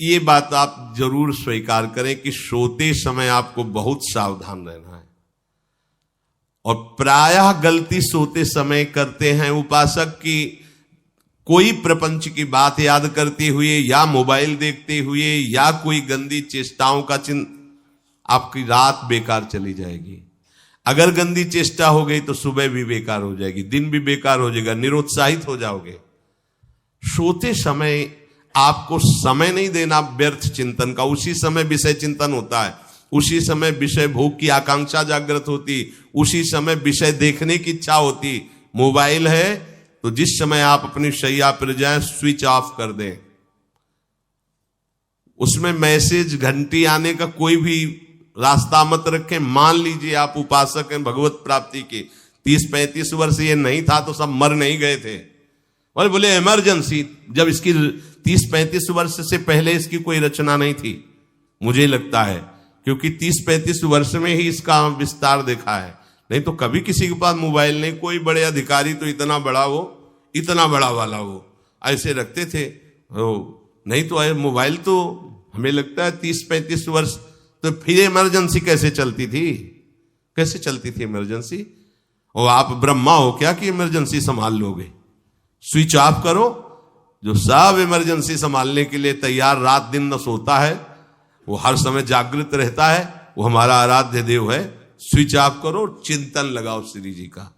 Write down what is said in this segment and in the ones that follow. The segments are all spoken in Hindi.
ये बात आप जरूर स्वीकार करें कि सोते समय आपको बहुत सावधान रहना है। और प्रायः गलती सोते समय करते हैं उपासक की, कोई प्रपंच की बात याद करते हुए या मोबाइल देखते हुए या कोई गंदी चेष्टाओं का आपकी रात बेकार चली जाएगी। अगर गंदी चेष्टा हो गई तो सुबह भी बेकार हो जाएगी, दिन भी बेकार हो जाएगा, निरुत्साहित हो जाओगे। सोते समय आपको समय नहीं देना व्यर्थ चिंतन का। उसी समय विषय चिंतन होता है, उसी समय विषय भोग की आकांक्षा जागृत होती, उसी समय विषय देखने की इच्छा होती। मोबाइल है तो जिस समय आप अपनी शैया पर जाएं स्विच ऑफ कर दें। उसमें मैसेज घंटी आने का कोई भी रास्ता मत रखें। मान लीजिए आप उपासक हैं भगवत प्राप्ति के, 30-35 वर्ष ये नहीं था तो सब मर नहीं गए थे। और बोले इमरजेंसी, जब इसकी 30-35 वर्ष से पहले इसकी कोई रचना नहीं थी, मुझे लगता है, क्योंकि 30-35 वर्ष में ही इसका विस्तार देखा है। नहीं तो कभी किसी के पास मोबाइल नहीं। कोई बड़े अधिकारी तो इतना बड़ा वो, इतना बड़ा वाला वो ऐसे रखते थे। नहीं तो मोबाइल तो हमें लगता है 30-35 वर्ष। तो फिर इमरजेंसी कैसे चलती थी? कैसे चलती थी इमरजेंसी? और आप ब्रह्मा हो क्या कि इमरजेंसी संभाल लोगे? स्विच ऑफ करो। जो सब इमरजेंसी संभालने के लिए तैयार रात दिन न सोता है, वो हर समय जागृत रहता है, वो हमारा आराध्य देव है। स्विच ऑफ करो, चिंतन लगाओ श्री जी का।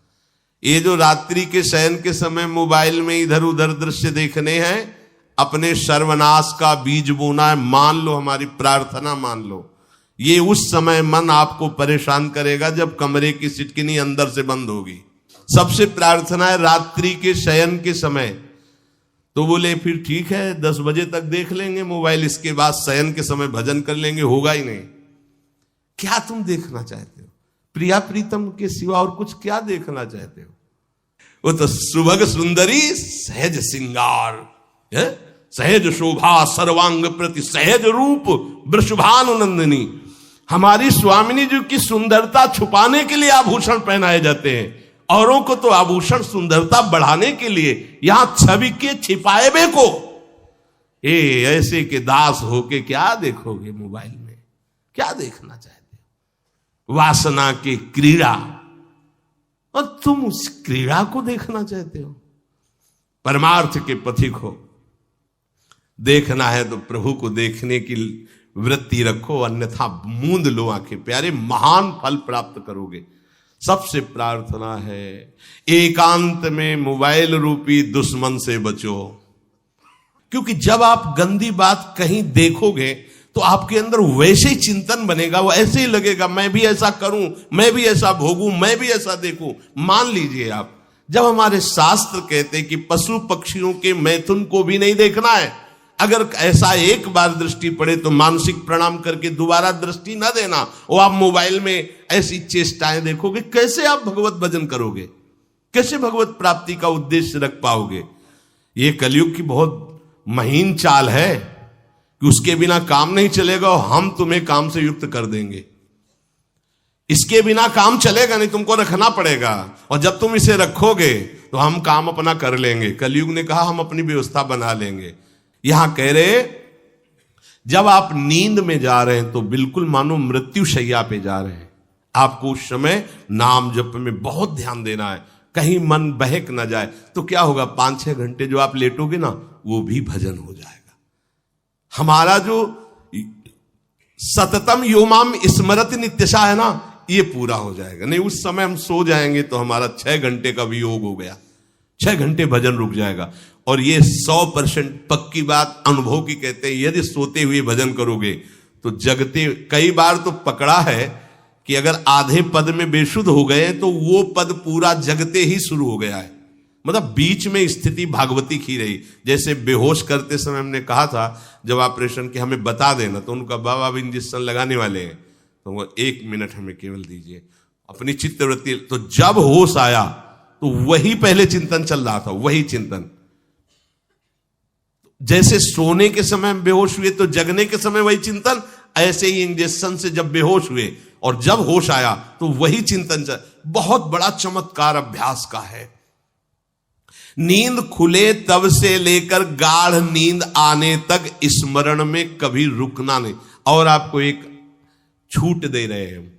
ये जो रात्रि के शयन के समय मोबाइल में इधर उधर दृश्य देखने हैं, अपने सर्वनाश का बीज बोना है। मान लो, हमारी प्रार्थना मान लो, ये उस समय मन आपको परेशान करेगा जब कमरे की सिटकिनी अंदर से बंद होगी। सबसे प्रार्थना है रात्रि के शयन के समय। तो बोले फिर ठीक है 10 बजे तक देख लेंगे मोबाइल, इसके बाद शयन के समय भजन कर लेंगे। होगा ही नहीं। क्या तुम देखना चाहते हो? प्रिया प्रीतम के सिवा और कुछ क्या देखना चाहते हो? वो तो सुभग सुंदरी सहज सिंगार, सहज शोभा सर्वांग प्रति सहज रूप वृषभानुनंदिनी। हमारी स्वामिनी जी की सुंदरता छुपाने के लिए आभूषण पहनाए जाते हैं, औरों को तो आभूषण सुंदरता बढ़ाने के लिए। यहां छवि के छिपाए बे को ऐसे के दास होके क्या देखोगे मोबाइल में? क्या देखना चाहते हो? वासना की क्रीड़ा, और तुम उस क्रीड़ा को देखना चाहते हो। परमार्थ के पथिक हो। देखना है तो प्रभु को देखने की वृत्ति रखो, अन्यथा मूंद लो आंखें। प्यारे, महान फल प्राप्त करोगे। सबसे प्रार्थना है एकांत में मोबाइल रूपी दुश्मन से बचो। क्योंकि जब आप गंदी बात कहीं देखोगे तो आपके अंदर वैसे ही चिंतन बनेगा, वो ऐसे ही लगेगा मैं भी ऐसा करूं, मैं भी ऐसा भोगूं, मैं भी ऐसा देखूं। मान लीजिए आप, जब हमारे शास्त्र कहते हैं कि पशु पक्षियों के मैथुन को भी नहीं देखना है, अगर ऐसा एक बार दृष्टि पड़े तो मानसिक प्रणाम करके दोबारा दृष्टि ना देना। और आप मोबाइल में ऐसी चेष्टाएं देखोगे, कैसे आप भगवत भजन करोगे? कैसे भगवत प्राप्ति का उद्देश्य रख पाओगे? ये कलयुग की बहुत महीन चाल है कि उसके बिना काम नहीं चलेगा और हम तुम्हें काम से युक्त कर देंगे। इसके बिना काम चलेगा नहीं, तुमको रखना पड़ेगा। और जब तुम इसे रखोगे तो हम काम अपना कर लेंगे। कलयुग ने कहा हम अपनी व्यवस्था बना लेंगे। यहां कह रहे जब आप नींद में जा रहे हैं तो बिल्कुल मानो मृत्यु शैया पे जा रहे हैं। आपको उस समय नाम जप में बहुत ध्यान देना है, कहीं मन बहक ना जाए। तो क्या होगा, 5-6 घंटे जो आप लेटोगे ना, वो भी भजन हो जाएगा। हमारा जो सततम योमाम स्मरति नित्यशा है ना, ये पूरा हो जाएगा। नहीं उस समय हम सो जाएंगे तो हमारा 6 घंटे का वियोग हो गया, 6 घंटे भजन रुक जाएगा। और ये 100% पक्की बात अनुभव की कहते हैं। यदि सोते हुए भजन करोगे तो जगते, कई बार तो पकड़ा है कि अगर आधे पद में बेशुद्ध हो गए तो वो पद पूरा जगते ही शुरू हो गया है। मतलब बीच में स्थिति भागवती की रही। जैसे बेहोश करते समय हमने कहा था जब ऑपरेशन के हमें बता देना, तो उनका बाबा अब इंजेक्शन लगाने वाले हैं तो वो 1 मिनट हमें केवल दीजिए, अपनी चित्तवृत्ति। तो जब होश आया तो वही पहले चिंतन चल रहा था, वही चिंतन। जैसे सोने के समय बेहोश हुए तो जगने के समय वही चिंतन, ऐसे ही इंजेक्शन से जब बेहोश हुए और जब होश आया तो वही चिंतन चल। बहुत बड़ा चमत्कार अभ्यास का है। नींद खुले तब से लेकर गाढ़ नींद आने तक स्मरण में कभी रुकना नहीं। और आपको एक छूट दे रहे हैं।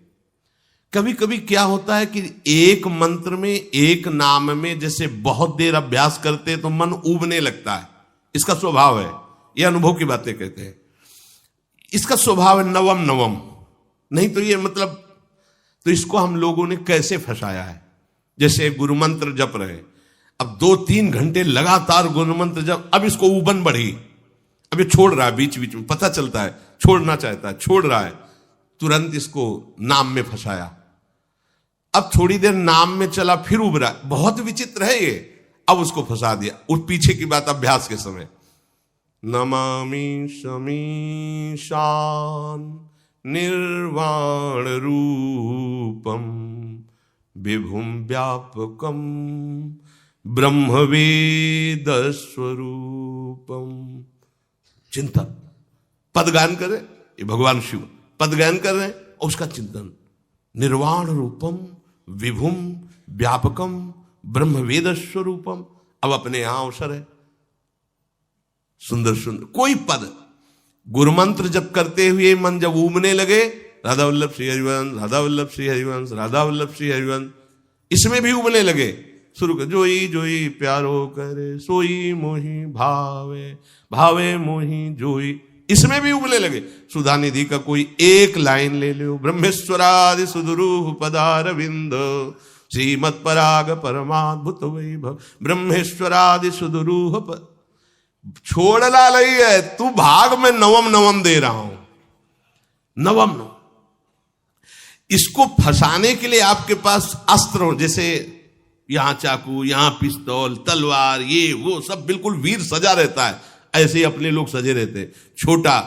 कभी कभी क्या होता है कि एक मंत्र में, एक नाम में जैसे बहुत देर अभ्यास करते हैं तो मन उबने लगता है। इसका स्वभाव है, ये अनुभव की बातें कहते हैं। इसका स्वभाव है नवम नवम, नहीं तो ये मतलब, तो इसको हम लोगों ने कैसे फंसाया है। जैसे गुरु मंत्र जप रहे, अब 2-3 घंटे लगातार गुरु मंत्र जप, अब इसको उबन बढ़ी, अब ये छोड़ रहा है, बीच बीच में पता चलता है छोड़ना चाहता है, छोड़ रहा है, तुरंत इसको नाम में फंसाया। अब थोड़ी देर नाम में चला, फिर उब रहा है, बहुत विचित्र है ये, अब उसको फंसा दिया। उस पीछे की बात अभ्यास के समय, नमामि शमीशान निर्वाण रूपम विभुम व्यापकम ब्रह्मवेद स्वरूपम। चिंतन, पदगान करे, ये भगवान शिव पदगान कर रहे हैं और उसका चिंतन, निर्वाण रूपम विभुम व्यापकम ब्रह्मवेद स्वरूपम। अब अपने यहां अवसर है, सुंदर सुंदर कोई पद गुरु मंत्र जब करते हुए मन जब उमने लगे, राधा वल्लभ श्री हरिवंश, राधा वल्लभ श्री हरिवंश, राधा वल्लभ श्री हरिवंश, इसमें भी उमने लगे, शुरू कर, जोई जोई प्यारो करे सोई मोही भावे, भावे मोही जोई, इसमें भी उबले लगे। सुधा निधि का कोई एक लाइन ले लो, ब्रह्मेश्वरादि सुदुरूह पदारविंद श्रीमत् पराग परमाद्भुत वैभव, ब्रह्मेश्वरादि सुदुरूह छोड़ना नहीं है, तू भाग में नवम नवम दे रहा हूं, नवम नवम। इसको फंसाने के लिए आपके पास अस्त्र हो, जैसे यहां चाकू, यहां पिस्तौल, तलवार, ये वो सब बिल्कुल वीर सजा रहता है, ऐसे ही अपने लोग सजे रहते। छोटा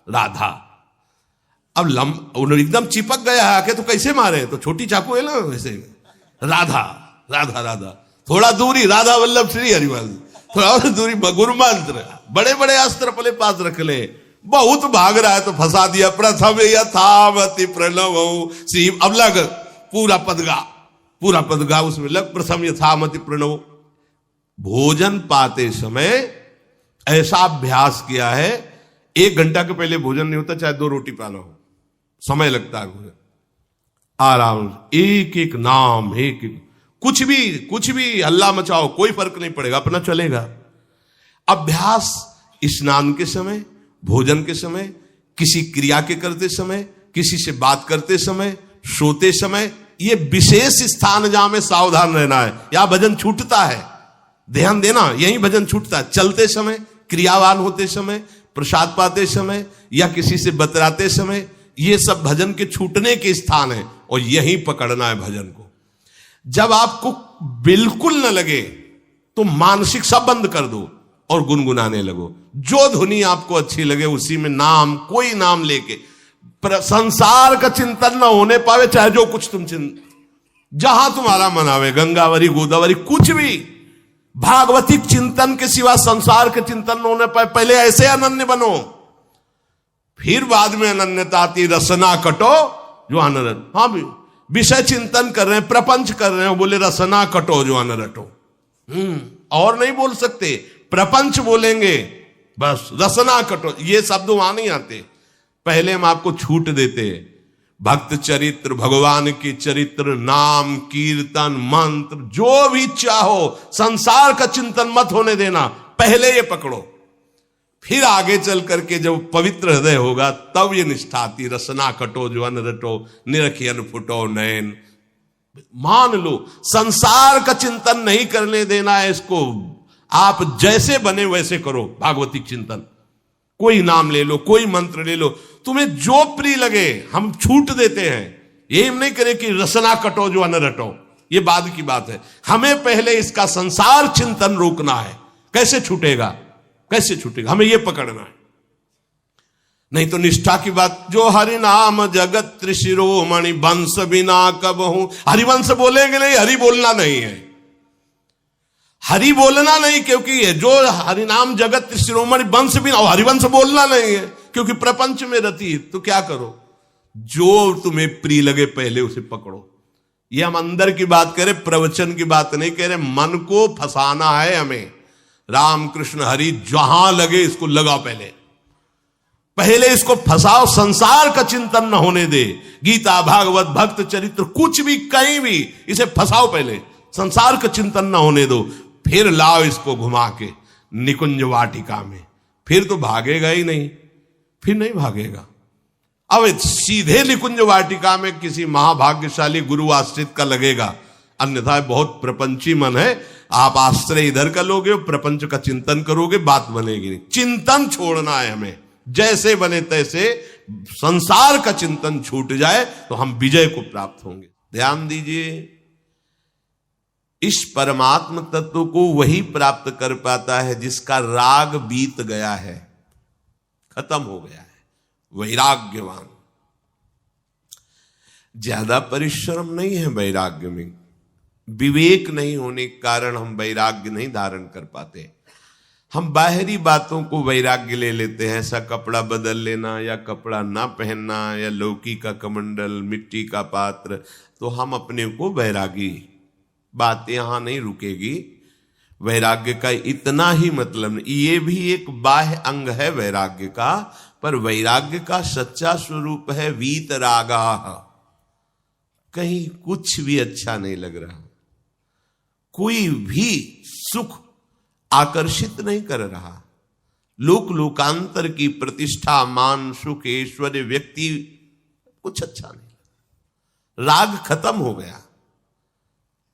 राधा, अब एकदम चिपक गया है आके, तो कैसे मारे, तो छोटी चाकू है ना वैसे, राधा राधा राधा, थोड़ा दूरी राधा वल्लभ श्री हरिवंश, थोड़ा और दूरी गुरु मंत्र, बड़े बड़े अस्त्र अपने पास रख ले, बहुत भाग रहा है तो फंसा दिया। प्रथम यथावति प्रणव श्री, अब लग पूरा पदगा, पूरा पदगा उसमें लग, प्रथम यथामति प्रणव। भोजन पाते समय ऐसा अभ्यास किया है, 1 घंटा के पहले भोजन नहीं होता, चाहे 2 रोटी पाना हो, समय लगता है भोजन, आराम, एक एक नाम, एक एक, कुछ भी हल्ला मचाओ, कोई फर्क नहीं पड़ेगा, अपना चलेगा। अभ्यास स्नान के समय, भोजन के समय, किसी क्रिया के करते समय, किसी से बात करते समय, सोते समय, ये विशेष स्थान जहां में सावधान रहना है। यहां भजन छूटता है, ध्यान देना, यही भजन छूटता है। चलते समय, क्रियावान होते समय, प्रसाद पाते समय या किसी से बतराते समय, ये सब भजन के छूटने के स्थान है और यही पकड़ना है भजन को। जब आपको बिल्कुल न लगे तो मानसिक सब बंद कर दो और गुनगुनाने लगो। जो धुनी आपको अच्छी लगे उसी में नाम, कोई नाम लेके, संसार का चिंतन न होने पावे, चाहे जो कुछ तुम जहां तुम्हारा मन आवे, गंगावरी गोदावरी, कुछ भी, भागवतिक चिंतन के सिवा संसार के चिंतन न होने पाए। पहले ऐसे अनन्य बनो, फिर बाद में अनन्यता आती, रसना कटो जो अनरट। हाँ भी विषय चिंतन कर रहे हैं, प्रपंच कर रहे हैं, बोले रसना कटो जो अनरटो, और नहीं बोल सकते, प्रपंच बोलेंगे बस, रसना कटो, ये शब्द वहां नहीं आते। पहले हम आपको छूट देते, भक्त चरित्र, भगवान की चरित्र, नाम, कीर्तन, मंत्र, जो भी चाहो, संसार का चिंतन मत होने देना, पहले ये पकड़ो, फिर आगे चल करके जब पवित्र हृदय होगा तब ये निष्ठा आती, रसना कटो जो अन रटो, निरखियन फुटो नयन। मान लो संसार का चिंतन नहीं करने देना है इसको, आप जैसे बने वैसे करो भागवतिक चिंतन, कोई नाम ले लो, कोई मंत्र ले लो, तुम्हें जो प्रिय लगे, हम छूट देते हैं। ये नहीं करे कि रसना कटो जो अन रटो, ये बाद की बात है। हमें पहले इसका संसार चिंतन रोकना है। कैसे छूटेगा, कैसे छूटेगा, हमें यह पकड़ना है। नहीं तो निष्ठा की बात, जो हरि नाम जगत त्रिशिरोमणि वंश बिना कबहू, हरिवंश बोलेंगे नहीं, हरि बोलना नहीं है, हरि बोलना नहीं, क्योंकि जो हरिनाम जगत त्रिशिरोमणि वंश बिना, हरिवंश बोलना नहीं है क्योंकि प्रपंच में रति। तो क्या करो, जो तुम्हें प्रिय लगे पहले उसे पकड़ो। ये हम अंदर की बात कह रहे, प्रवचन की बात नहीं कह रहे। मन को फंसाना है हमें। राम कृष्ण हरि जहां लगे इसको लगाओ, पहले इसको फंसाओ, संसार का चिंतन न होने दे। गीता भागवत भक्त चरित्र कुछ भी कहीं भी इसे फंसाओ, पहले संसार का चिंतन न होने दो, फिर लाओ इसको घुमा के निकुंज वाटिका में। फिर तो भागेगा ही नहीं, फिर नहीं भागेगा। अब सीधे निकुंज वाटिका में किसी महाभाग्यशाली गुरु आश्रित का लगेगा, अन्यथा बहुत प्रपंची मन है। आप आश्रय इधर का लोगे, प्रपंच का चिंतन करोगे, बात बनेगी नहीं। चिंतन छोड़ना है हमें, जैसे बने तैसे संसार का चिंतन छूट जाए तो हम विजय को प्राप्त होंगे। ध्यान दीजिए, इस परमात्म तत्व को वही प्राप्त कर पाता है जिसका राग बीत गया है, खत्म हो गया है, वैराग्यवान। ज्यादा परिश्रम नहीं है वैराग्य में, विवेक नहीं होने के कारण हम वैराग्य नहीं धारण कर पाते। हम बाहरी बातों को वैराग्य ले लेते हैं, ऐसा कपड़ा बदल लेना या कपड़ा ना पहनना या लौकी का कमंडल, मिट्टी का पात्र, तो हम अपने को वैरागी। बात यहां नहीं रुकेगी। वैराग्य का इतना ही मतलब नहीं, ये भी एक बाह्य अंग है वैराग्य का, पर वैराग्य का सच्चा स्वरूप है वीतरागा। कहीं कुछ भी अच्छा नहीं लग रहा, कोई भी सुख आकर्षित नहीं कर रहा, लोक लोकांतर की प्रतिष्ठा, मान, सुख, ऐश्वर्य, व्यक्ति, कुछ अच्छा नहीं। राग खत्म हो गया।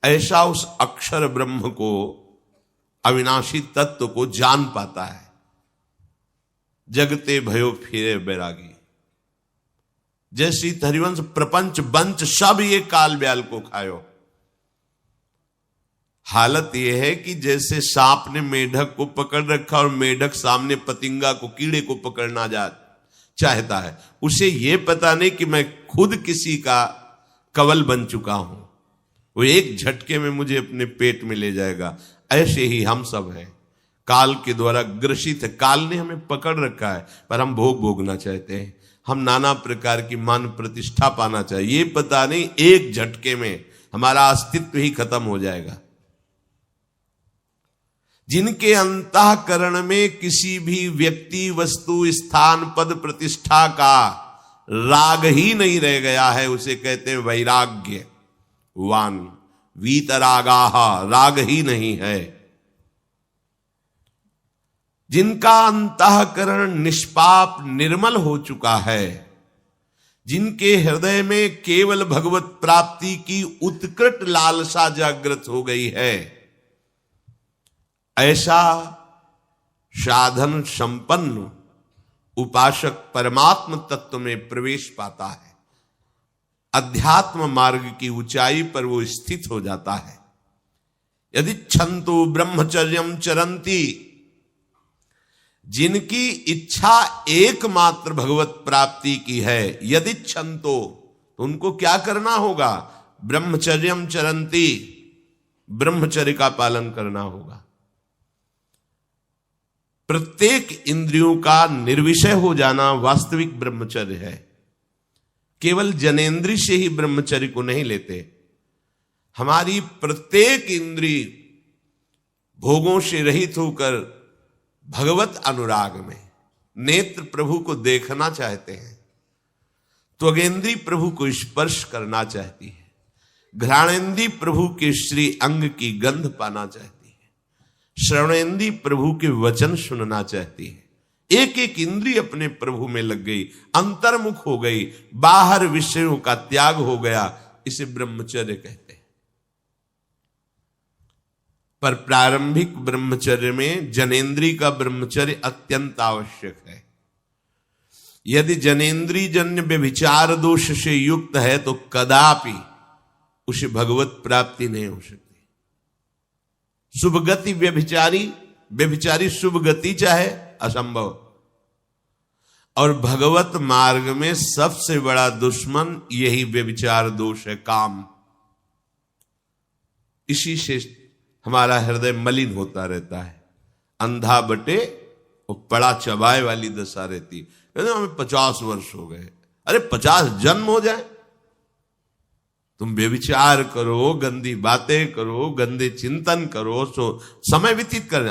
ऐसा उस अक्षर ब्रह्म को, अविनाशी तत्व को जान पाता है। जगते भयो फिरे बैरागी। जैसी हरिवंश प्रपंच बंच सब ये काल ब्याल को खायो। हालत यह है कि जैसे सांप ने मेढक को पकड़ रखा और मेढक सामने पतिंगा को, कीड़े को पकड़ना चाहता है, उसे यह पता नहीं कि मैं खुद किसी का कवल बन चुका हूं, वो एक झटके में मुझे अपने पेट में ले जाएगा। ऐसे ही हम सब हैं, काल के द्वारा ग्रसित है। काल ने हमें पकड़ रखा है, पर हम भोगना चाहते हैं। हम नाना प्रकार की मान प्रतिष्ठा पाना चाहिए, ये पता नहीं एक झटके में हमारा अस्तित्व ही खत्म हो जाएगा। जिनके अंतःकरण में किसी भी व्यक्ति, वस्तु, स्थान, पद, प्रतिष्ठा का राग ही नहीं रह गया है, उसे कहते हैं वैराग्य वान। वीतरागाह, राग ही नहीं है। जिनका अंतःकरण निष्पाप निर्मल हो चुका है, जिनके हृदय में केवल भगवत प्राप्ति की उत्कट लालसा जागृत हो गई है, ऐसा साधन संपन्न उपासक परमात्म तत्व में प्रवेश पाता है। अध्यात्म मार्ग की ऊंचाई पर वो स्थित हो जाता है। यदि छंतु ब्रह्मचर्यम चरंती, जिनकी इच्छा एकमात्र भगवत प्राप्ति की है, यदि छंतो, तो उनको क्या करना होगा? ब्रह्मचर्यम चरंती, ब्रह्मचर्य का पालन करना होगा। प्रत्येक इंद्रियों का निर्विषय हो जाना वास्तविक ब्रह्मचर्य है। केवल जनेन्द्रिय से ही ब्रह्मचर्य को नहीं लेते। हमारी प्रत्येक इंद्रिय भोगों से रहित होकर भगवत अनुराग में, नेत्र प्रभु को देखना चाहते हैं, त्वगेंद्री प्रभु को स्पर्श करना चाहती है, घ्राणेन्द्री प्रभु के श्री अंग की गंध पाना चाहती है, श्रवणेन्द्री प्रभु के वचन सुनना चाहती है। एक एक इंद्रिय अपने प्रभु में लग गई, अंतर्मुख हो गई, बाहर विषयों का त्याग हो गया। इसे ब्रह्मचर्य कहते हैं। पर प्रारंभिक ब्रह्मचर्य में जनेन्द्रिय का ब्रह्मचर्य अत्यंत आवश्यक है। यदि जनेन्द्रिय जन्य व्यभिचार दोष से युक्त है तो कदापि उसे भगवत प्राप्ति नहीं हो सकती। शुभ गति व्यभिचारी शुभ गति चाहे असंभव। और भगवत मार्ग में सबसे बड़ा दुश्मन यही व्यभिचार दोष है, काम। इसी से हमारा हृदय मलिन होता रहता है। अंधा बटे और पड़ा चबाए वाली दशा रहती है। कहते हमें 50 वर्ष हो गए। अरे 50 जन्म हो जाए तुम बेविचार करो, गंदी बातें करो, गंदे चिंतन करो, सो समय व्यतीत कर